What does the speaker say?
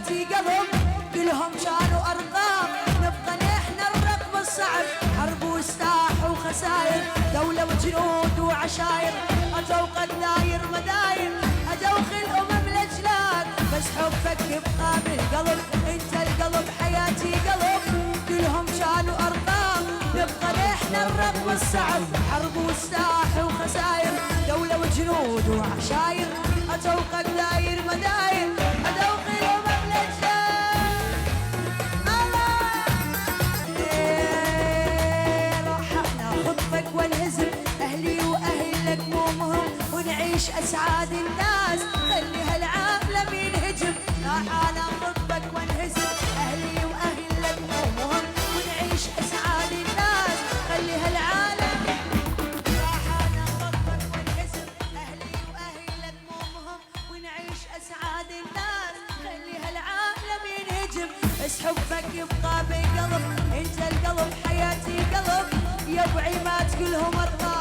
حياتي قلب كلهم شالوا ارقام نبقى نحن الرقم الصعب حرب وسلاح وخساير دولة وجنود وعشاير اتوا قداير مداير ادوخ الامم الاجلاد بس حبك يبقى بالقلب انت القلب حياتي قلب كلهم شالوا ارقام نبقى نحن الرقم الصعب حرب وسلاح وخساير دولة وجنود وعشاير اتوا قداير مداير ادوخ الامم الاجلاد راح ناخذك ونهزم اهلي واهلك مو مهم ونعيش اسعاد الناس خلي هالعالم ينهجم راح ناخذك ونهزم اهلي واهلك مو مهم ونعيش اسعاد الناس خلي هالعالم راح ناخذك ونهزم اهلي واهلك مو مهم ونعيش اسعاد الناس خلي هالعالم ينهجم بس حبك يبقى بقلب انت القلب حياتي قلب يا ابو عماد كلهم ارقام